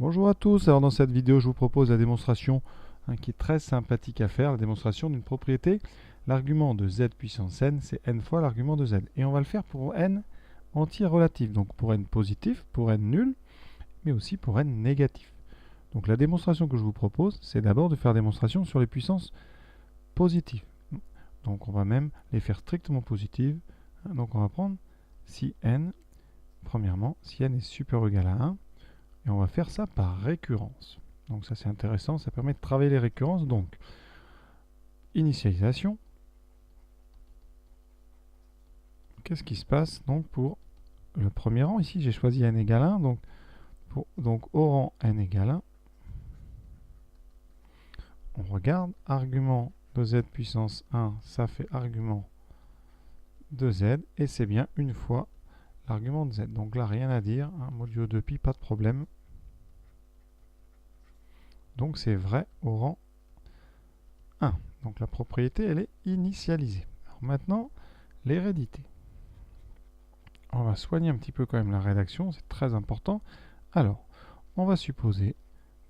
Bonjour à tous, alors dans cette vidéo je vous propose la démonstration qui est très sympathique à faire, la démonstration d'une propriété. L'argument de z puissance n, c'est n fois l'argument de z. Et on va le faire pour n entier relatif, donc pour n positif, pour n nul, mais aussi pour n négatif. Donc la démonstration que je vous propose, c'est d'abord de faire démonstration sur les puissances positives. Donc on va même les faire strictement positives. Donc on va prendre si n, premièrement, si n est supérieur ou égal à 1, et on va faire ça par récurrence. Donc ça c'est intéressant, ça permet de travailler les récurrences. Donc, initialisation. Qu'est-ce qui se passe donc pour le premier rang? Ici j'ai choisi n égale 1, donc au rang n égale 1, on regarde, argument de z puissance 1, ça fait argument de z, et c'est bien une fois l'argument de z. Donc là rien à dire, modulo 2pi, pas de problème. Donc c'est vrai au rang 1. Donc la propriété, elle est initialisée. Alors maintenant, l'hérédité. On va soigner un petit peu quand même la rédaction, c'est très important. Alors, on va supposer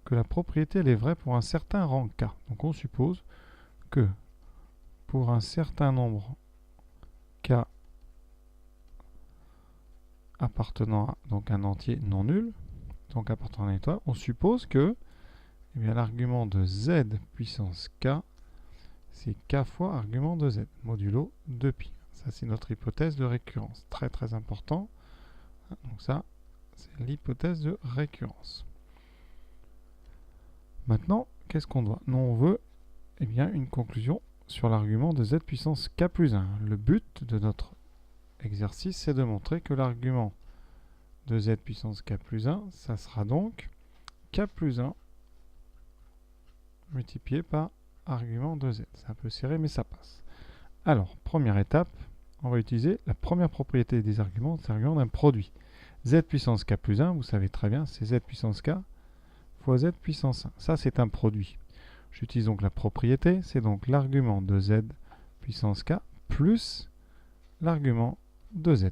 que la propriété, elle est vraie pour un certain rang k. Donc on suppose que pour un certain nombre k appartenant à donc un entier non nul, donc appartenant à une étoile, on suppose que l'argument de z puissance k, c'est k fois argument de z, modulo 2pi. Ça, c'est notre hypothèse de récurrence. Très, très important. Donc ça, c'est l'hypothèse de récurrence. Maintenant, qu'est-ce qu'on doit? Nous, on veut une conclusion sur l'argument de z puissance k plus 1. Le but de notre exercice, c'est de montrer que l'argument de z puissance k plus 1, ça sera donc k plus 1 multiplié par argument de z. C'est un peu serré, mais ça passe. Alors, première étape, on va utiliser la première propriété des arguments, c'est l'argument d'un produit. Z puissance k plus 1, vous savez très bien, c'est z puissance k fois z puissance 1. Ça, c'est un produit. J'utilise donc la propriété, c'est donc l'argument de z puissance k plus l'argument de z.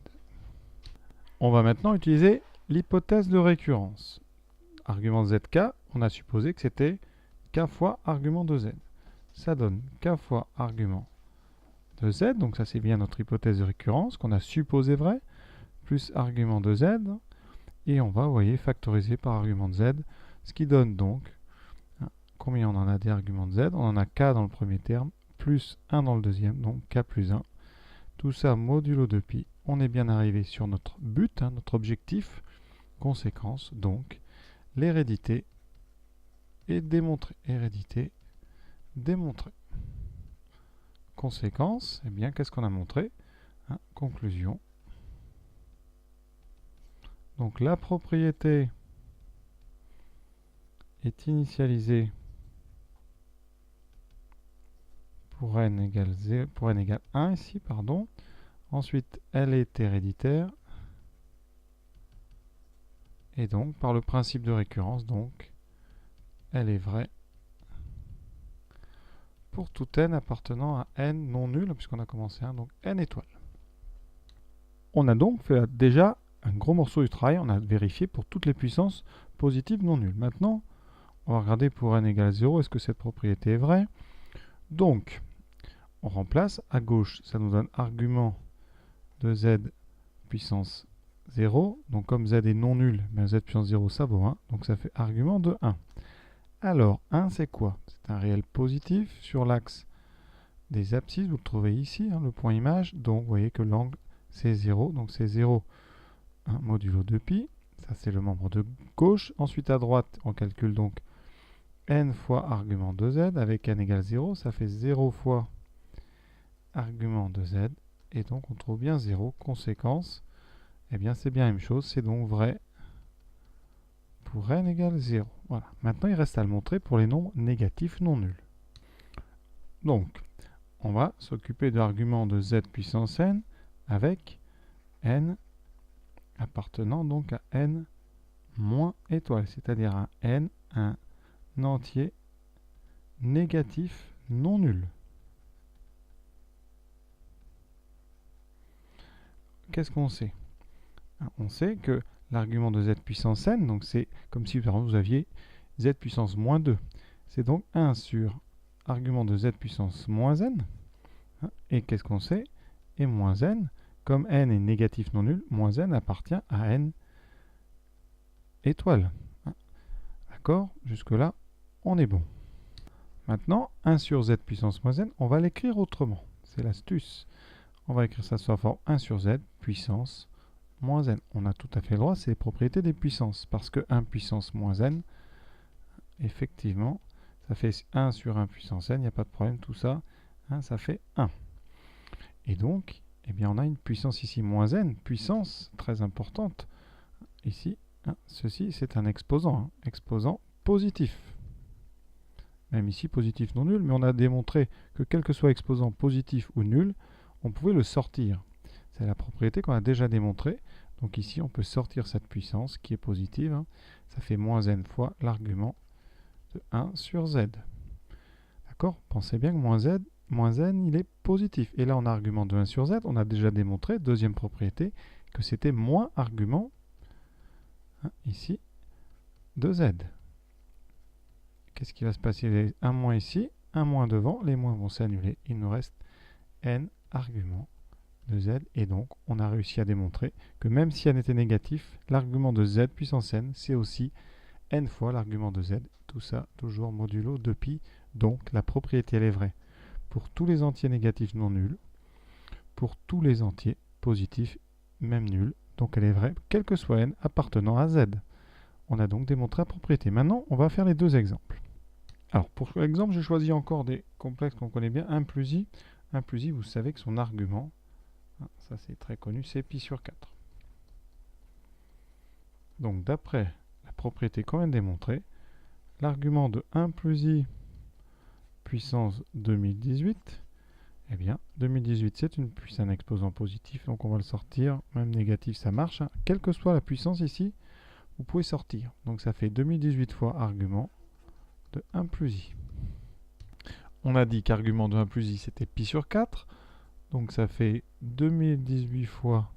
On va maintenant utiliser l'hypothèse de récurrence. Argument de zk, on a supposé que c'était k fois argument de z. Ça donne k fois argument de z, donc ça c'est bien notre hypothèse de récurrence qu'on a supposé vraie, plus argument de z, et on va, vous voyez, factoriser par argument de z, ce qui donne donc, combien on en a des arguments de z? On en a k dans le premier terme, plus 1 dans le deuxième, donc k plus 1. Tout ça modulo 2pi, on est bien arrivé sur notre but, notre objectif, conséquence, donc l'hérédité est démontrée. Hérédité démontrée. Conséquence, eh bien, qu'est-ce qu'on a montré? Conclusion. Donc la propriété est initialisée pour n égale 0, pour n égale 1 ici, pardon. Ensuite, elle est héréditaire. Et donc, par le principe de récurrence, donc, elle est vraie pour tout n appartenant à n non nul, puisqu'on a commencé un, donc n étoiles. On a donc fait déjà un gros morceau du travail, on a vérifié pour toutes les puissances positives non nulles. Maintenant, on va regarder pour n égale 0, est-ce que cette propriété est vraie? Donc, on remplace, à gauche, ça nous donne argument de z puissance 0, donc comme z est non nul, mais z puissance 0, ça vaut 1, donc ça fait argument de 1. Alors, 1, c'est quoi? C'est un réel positif sur l'axe des abscisses, vous le trouvez ici, le point image, donc vous voyez que l'angle, c'est 0, donc c'est 0, 1 modulo 2pi, ça c'est le membre de gauche. Ensuite, à droite, on calcule donc n fois argument de z, avec n égale 0, ça fait 0 fois argument de z, et donc on trouve bien 0, conséquence, eh bien c'est bien la même chose, c'est donc vrai pour n égale 0. Voilà. Maintenant, il reste à le montrer pour les nombres négatifs non nuls. Donc, on va s'occuper de l'argument de z puissance n avec n appartenant donc à n moins étoile, c'est-à-dire un n, un entier négatif non nul. Qu'est-ce qu'on sait? On sait que l'argument de z puissance n, donc c'est comme si par exemple, vous aviez z puissance moins 2. C'est donc 1 sur argument de z puissance moins n. Et qu'est-ce qu'on sait? Et moins n, comme n est négatif non nul, moins n appartient à n étoile. D'accord? Jusque-là, on est bon. Maintenant, 1 sur z puissance moins n, on va l'écrire autrement. C'est l'astuce. On va écrire ça sous la forme 1 sur z puissance moins n. On a tout à fait le droit, c'est les propriétés des puissances. Parce que 1 puissance moins n, effectivement, ça fait 1 sur 1 puissance n, il n'y a pas de problème, tout ça, hein, ça fait 1. Et donc, eh bien, on a une puissance ici moins n, puissance très importante. Ici, hein, ceci, c'est un exposant, hein, exposant positif. Même ici, positif non nul, mais on a démontré que quel que soit exposant positif ou nul, on pouvait le sortir. C'est la propriété qu'on a déjà démontrée. Donc ici, on peut sortir cette puissance qui est positive. Hein. Ça fait moins n fois l'argument de 1 sur z. D'accord? Pensez bien que moins n, il est positif. Et là, on a argument de 1 sur z. On a déjà démontré, deuxième propriété, que c'était moins argument, hein, ici, de z. Qu'est-ce qui va se passer? Il y a un moins ici, un moins devant, les moins vont s'annuler. Il nous reste n arguments de z. Et donc, on a réussi à démontrer que même si n était négatif, l'argument de z puissance n, c'est aussi n fois l'argument de z. Tout ça, toujours modulo 2pi. Donc, la propriété, elle est vraie pour tous les entiers négatifs non nuls, pour tous les entiers positifs, même nuls. Donc, elle est vraie, quel que soit n appartenant à z. On a donc démontré la propriété. Maintenant, on va faire les deux exemples. Alors, pour l'exemple, j'ai choisi encore des complexes qu'on connaît bien. 1 plus i. 1 plus i, vous savez que son argument, ça c'est très connu, c'est pi sur 4. Donc, d'après la propriété qu'on vient de démontrer, l'argument de 1 plus i puissance 2018, eh bien, 2018, c'est un exposant positif, donc on va le sortir. Même négatif, ça marche. Hein. Quelle que soit la puissance ici, vous pouvez sortir. Donc, ça fait 2018 fois argument de 1 plus i. On a dit qu'argument de 1 plus i, c'était pi sur 4. Donc, ça fait 2018 fois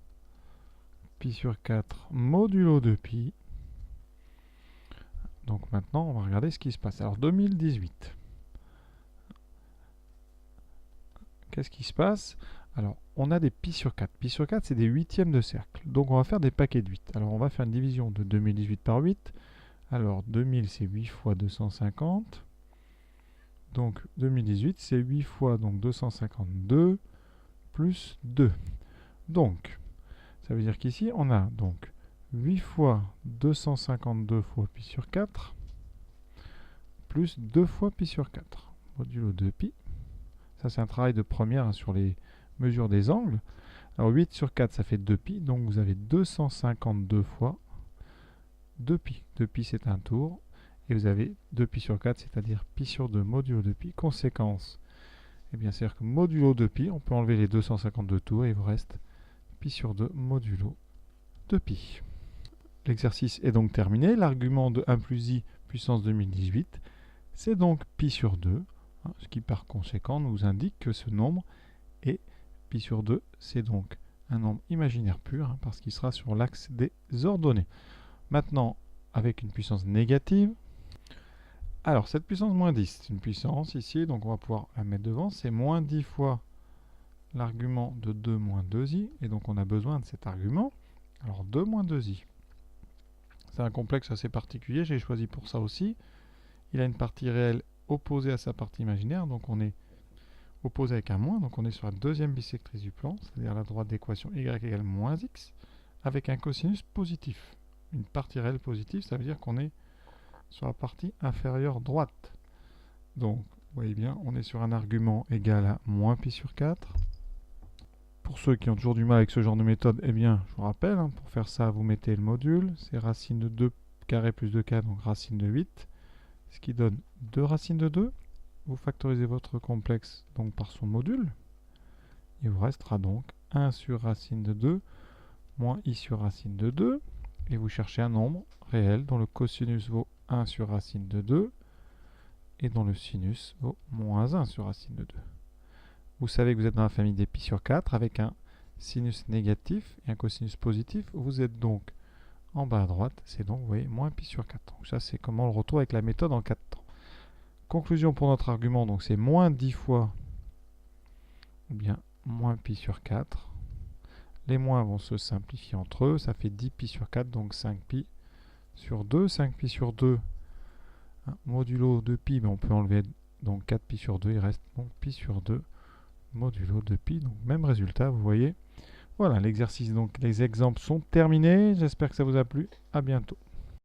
pi sur 4 modulo de pi. Donc, maintenant, on va regarder ce qui se passe. Alors, 2018. Qu'est-ce qui se passe? Alors, on a des pi sur 4. Pi sur 4, c'est des huitièmes de cercle. Donc, on va faire des paquets de 8. Alors, on va faire une division de 2018 par 8. Alors, 2000, c'est 8 fois 250. Donc, 2018, c'est 8 fois donc, 252 plus 2. Donc, ça veut dire qu'ici, on a donc 8 fois 252 fois pi sur 4 plus 2 fois pi sur 4, modulo 2pi. Ça, c'est un travail de première hein, sur les mesures des angles. Alors, 8 sur 4, ça fait 2pi. Donc, vous avez 252 fois 2pi. 2pi, c'est un tour. Et vous avez 2pi sur 4, c'est-à-dire pi sur 2 modulo 2pi. Conséquence, eh bien, c'est-à-dire que modulo 2pi, on peut enlever les 252 tours et il vous reste pi sur 2 modulo 2pi. L'exercice est donc terminé. L'argument de 1 plus i puissance 2018, c'est donc pi sur 2. Ce qui par conséquent nous indique que ce nombre est pi sur 2, c'est donc un nombre imaginaire pur, hein, parce qu'il sera sur l'axe des ordonnées. Maintenant, avec une puissance négative, alors cette puissance moins 10, c'est une puissance ici, donc on va pouvoir la mettre devant, c'est moins 10 fois l'argument de 2 moins 2i, et donc on a besoin de cet argument. Alors 2 moins 2i, c'est un complexe assez particulier, j'ai choisi pour ça aussi. Il a une partie réelle opposé à sa partie imaginaire, donc on est opposé avec un moins, donc on est sur la deuxième bisectrice du plan, c'est-à-dire la droite d'équation y égale moins x, avec un cosinus positif. Une partie réelle positive, ça veut dire qu'on est sur la partie inférieure droite. Donc, vous voyez bien, on est sur un argument égal à moins pi sur 4. Pour ceux qui ont toujours du mal avec ce genre de méthode, eh bien, je vous rappelle, hein, pour faire ça, vous mettez le module, c'est racine de 2 carré plus 2k, donc racine de 8. Ce qui donne 2 racines de 2. Vous factorisez votre complexe donc par son module. Il vous restera donc 1 sur racine de 2 moins i sur racine de 2. Et vous cherchez un nombre réel dont le cosinus vaut 1 sur racine de 2 et dont le sinus vaut moins 1 sur racine de 2. Vous savez que vous êtes dans la famille des pi sur 4 avec un sinus négatif et un cosinus positif. Vous êtes donc en bas à droite, c'est donc, vous voyez, moins pi sur 4. Donc ça, c'est comment on le retrouve avec la méthode en 4 temps. Conclusion pour notre argument, donc c'est moins 10 fois, ou bien moins pi sur 4. Les moins vont se simplifier entre eux, ça fait 10 pi sur 4, donc 5 pi sur 2. 5 pi sur 2, hein, modulo de pi, mais on peut enlever donc 4 pi sur 2, il reste donc pi sur 2, modulo de pi, donc même résultat, vous voyez. Voilà, l'exercice, donc les exemples sont terminés, j'espère que ça vous a plu, à bientôt.